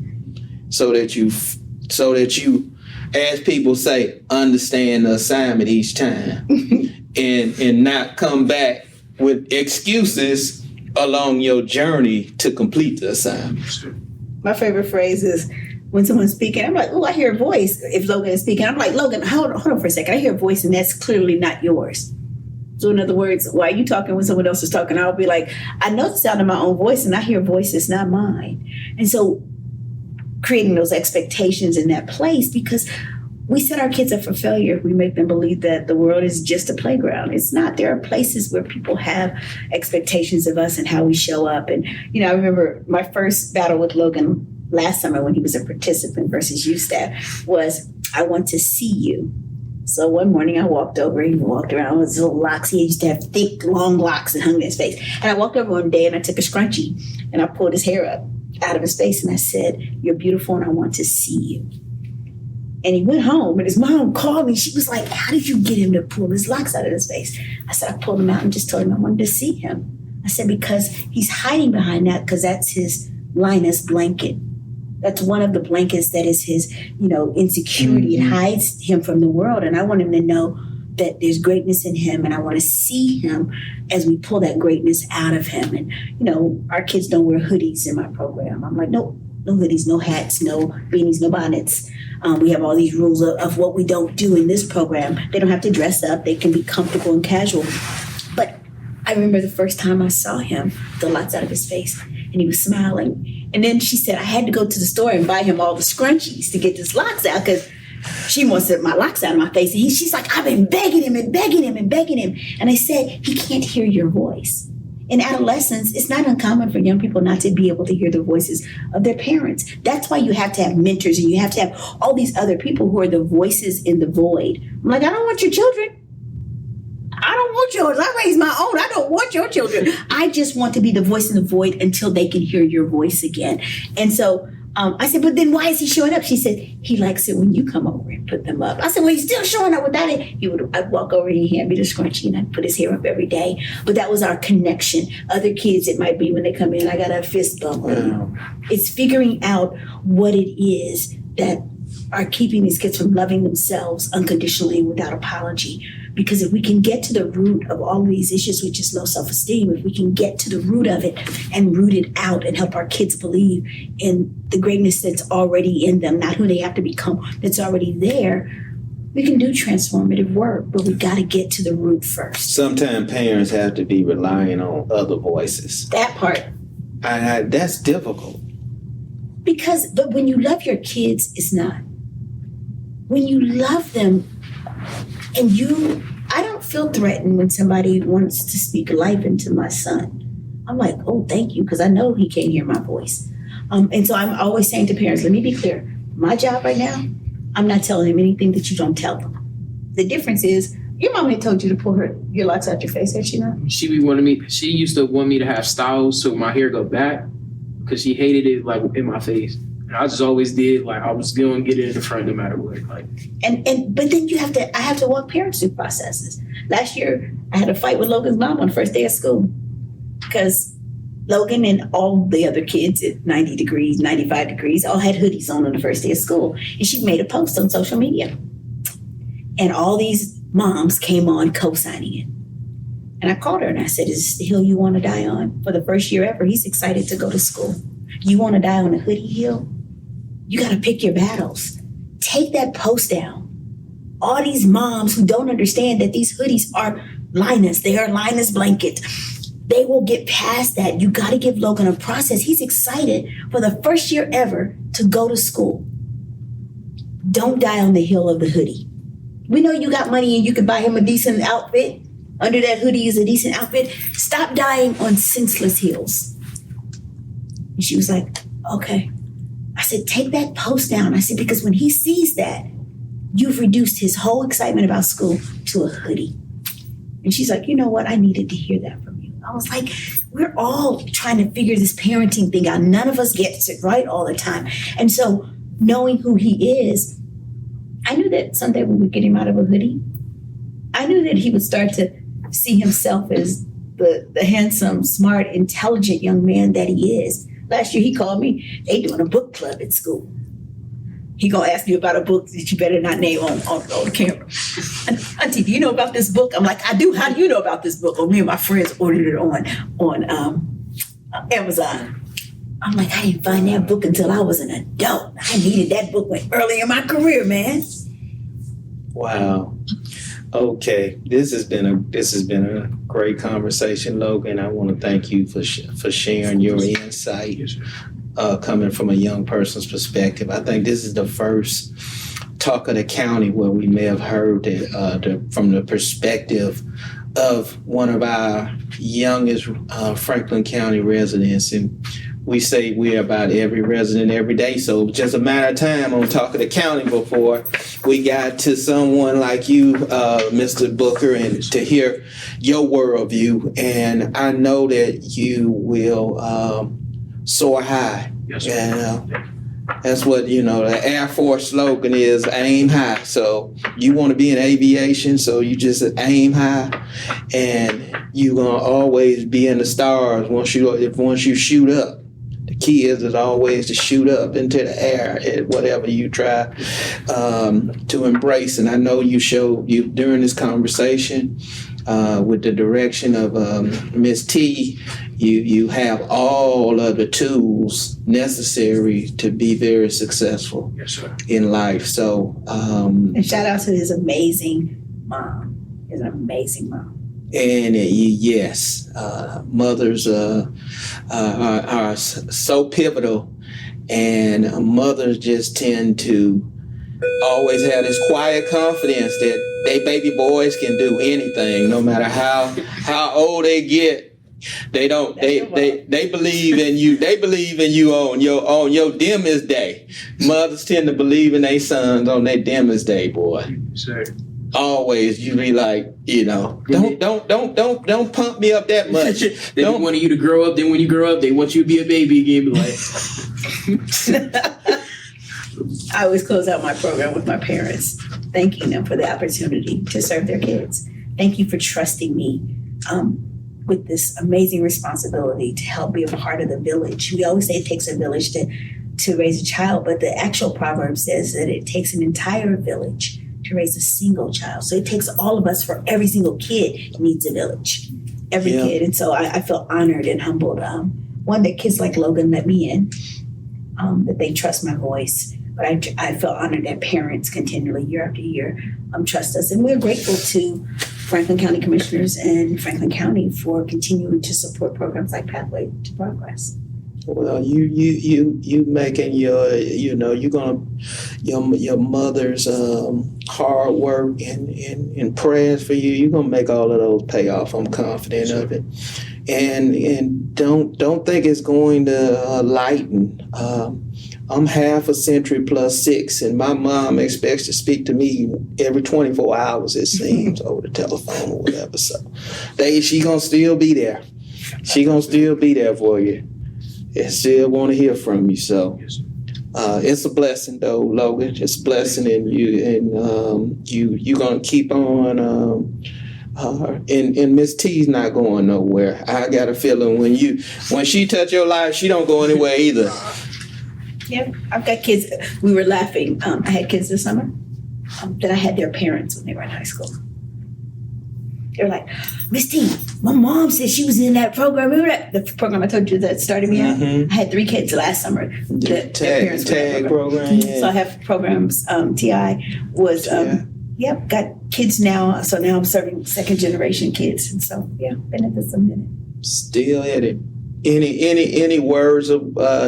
so that you, as people say, understand the assignment each time, and not come back with excuses along your journey to complete the assignment. My favorite phrase is when someone's speaking, I'm like, oh, I hear a voice. If Logan is speaking, I'm like, Logan, hold on for a second. I hear a voice and that's clearly not yours. So in other words, why are you talking when someone else is talking? I'll be like, I know the sound of my own voice and I hear a voice that's not mine. And so creating those expectations in that place, because we set our kids up for failure. We make them believe that the world is just a playground. It's not. There are places where people have expectations of us and how we show up. And, I remember my first battle with Logan last summer when he was a participant versus youth staff was, I want to see you. So one morning I walked over, he walked around with his little locks. He used to have thick, long locks that hung in his face. And I walked over one day and I took a scrunchie and I pulled his hair up out of his face and I said, you're beautiful and I want to see you. And he went home and his mom called me. She was like, how did you get him to pull his locks out of his face? I said, I pulled him out and just told him I wanted to see him. I said, because he's hiding behind that because that's his Linus blanket. That's one of the blankets that is his, insecurity. It hides him from the world. And I want him to know that there's greatness in him. And I want to see him as we pull that greatness out of him. And, our kids don't wear hoodies in my program. I'm like, no hoodies, no hats, no beanies, no bonnets. We have all these rules of what we don't do in this program. They don't have to dress up. They can be comfortable and casual. But I remember the first time I saw him, the lights out of his face, and he was smiling. And then she said, I had to go to the store and buy him all the scrunchies to get his locks out because she wants my locks out of my face. And she's like, I've been begging him and begging him and begging him. And I said, he can't hear your voice. In adolescence, it's not uncommon for young people not to be able to hear the voices of their parents. That's why you have to have mentors and you have to have all these other people who are the voices in the void. I'm like, I don't want your children. I don't want yours. I raised my own. I don't want your children. I just want to be the voice in the void until they can hear your voice again. And so I said, but then why is he showing up? She said, he likes it when you come over and put them up. I said, well, he's still showing up without it. I'd walk over and he'd hand me the scrunchie and I'd put his hair up every day. But that was our connection. Other kids, it might be when they come in, I got a fist bump. It's figuring out what it is that are keeping these kids from loving themselves unconditionally without apology. Because if we can get to the root of all of these issues, which is low self-esteem, if we can get to the root of it and root it out and help our kids believe in the greatness that's already in them, not who they have to become, that's already there, we can do transformative work, but we got to get to the root first. Sometimes parents have to be relying on other voices. That part. That's difficult. But when you love your kids, it's not. When you love them and I don't feel threatened when somebody wants to speak life into my son. I'm like, oh, thank you, because I know he can't hear my voice. And so I'm always saying to parents, let me be clear. My job right now, I'm not telling him anything that you don't tell them. The difference is, your mom had told you to pull your locks out your face, had she not? She used to want me to have styles so my hair go back because she hated it like in my face. And I just always did, like I was going to get it in the front no matter what. Like, but then I have to walk parents through processes. Last year, I had a fight with Logan's mom on the first day of school because Logan and all the other kids at 90 degrees, 95 degrees, all had hoodies on the first day of school. And she made a post on social media. And all these moms came on co-signing it. And I called her and I said, is this the hill you want to die on? For the first year ever, he's excited to go to school. You want to die on a hoodie hill? You got to pick your battles. Take that post down. All these moms who don't understand that these hoodies are Linus, they are Linus blanket. They will get past that. You got to give Logan a process. He's excited for the first year ever to go to school. Don't die on the hill of the hoodie. We know you got money and you can buy him a decent outfit. Under that hoodie is a decent outfit. Stop dying on senseless hills. And she was like, okay. I said, take that post down. I said, because when he sees that, you've reduced his whole excitement about school to a hoodie. And she's like, you know what? I needed to hear that from you. I was like, we're all trying to figure this parenting thing out. None of us gets it right all the time. And so knowing who he is, I knew that someday we would get him out of a hoodie. I knew that he would start to see himself as the handsome, smart, intelligent young man that he is. Last year he called me, they doing a book club at school. He gonna ask me about a book that you better not name on the camera. Auntie, do you know about this book? I'm like, I do. How do you know about this book? Oh, me and my friends ordered it on Amazon. I'm like, I didn't find that book until I was an adult. I needed that book early in my career, man. Wow. Okay, this has been a great conversation, Logan. I want to thank you for sharing your insight, coming from a young person's perspective. I think this is the first talk of the county where we may have heard it from the perspective of one of our youngest Franklin County residents, and we say we're about every resident every day. So just a matter of time on Talk of the County before we got to someone like you, Mr. Booker, and to hear your worldview. And I know that you will soar high. yes, sir. And that's what, the Air Force slogan is, aim high. So you want to be in aviation, so you just aim high, and you're going to always be in the stars once you shoot up. The key is always to shoot up into the air at whatever you try to embrace. And I know you during this conversation with the direction of Ms. T, you have all of the tools necessary to be very successful, yes, sir, in life. So and shout out to his amazing mom. He's an amazing mom. And yes, mothers are so pivotal, and mothers just tend to always have this quiet confidence that they baby boys can do anything, no matter how old they get. They believe in you. They believe in you on your dimmest day. Mothers tend to believe in their sons on their dimmest day, boy. Sir. Always, you be like, don't pump me up that much. They wanted you to grow up. Then when you grow up, they want you to be a baby again. Be like, I always close out my program with my parents, thanking them for the opportunity to serve their kids. Thank you for trusting me with this amazing responsibility to help be a part of the village. We always say it takes a village to raise a child, but the actual proverb says that it takes an entire village to raise a single child. So it takes all of us. For every single kid needs a village. Every kid. And so I feel honored and humbled. One, that kids like Logan let me in, that they trust my voice. But I feel honored that parents continually, year after year, trust us. And we're grateful to Franklin County Commissioners and Franklin County for continuing to support programs like Pathway to Progress. Well, you making your, you're gonna, your mother's hard work and prayers for you. You're gonna make all of those pay off. I'm confident of it. And don't think it's going to lighten. I'm half a century plus 6, and my mom expects to speak to me every 24 hours, it seems, over the telephone or whatever. So she gonna still be there. She gonna still be there for you. And still want to hear from you. So it's a blessing, though, Logan. It's a blessing, and you gonna keep on. And Miss T's not going nowhere. I got a feeling when she touch your life, she don't go anywhere either. Yeah, I've got kids. We were laughing. I had kids this summer that I had their parents when they were in high school. They were like, Miss T, my mom said she was in that program. Remember that? The program I told you that started me out? I had 3 kids last summer. Their parents were in that program. Yeah. So I have programs. TI was, got kids now. So now I'm serving 2nd generation kids. And so, been at this a minute. Still at it. Any words of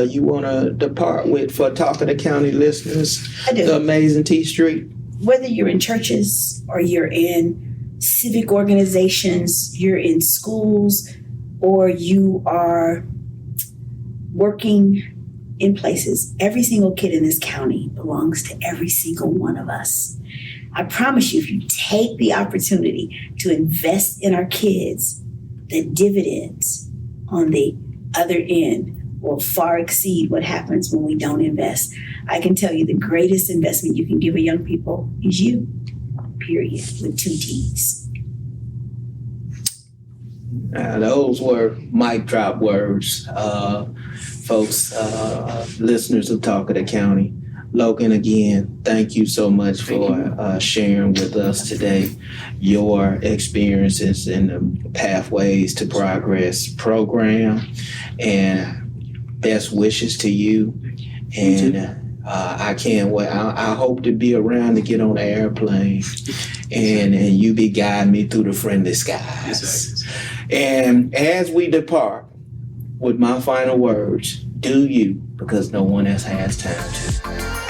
you want to depart with for Talking to County listeners? I do. The amazing Tei Street. Whether you're in churches or you're in civic organizations, you're in schools, or you are working in places, every single kid in this county belongs to every single one of us. I promise you, if you take the opportunity to invest in our kids, the dividends on the other end will far exceed what happens when we don't invest. I can tell you the greatest investment you can give a young people is you, period, with 2 T's. Those were mic drop words, folks, listeners of Talking to County. Logan, again, thank you so much for sharing with us today your experiences in the Pathways to Progress program, and best wishes to you. And I can't wait. I hope to be around to get on the airplane and you be guiding me through the friendly skies. And as we depart, with my final words, do you, because no one else has time to.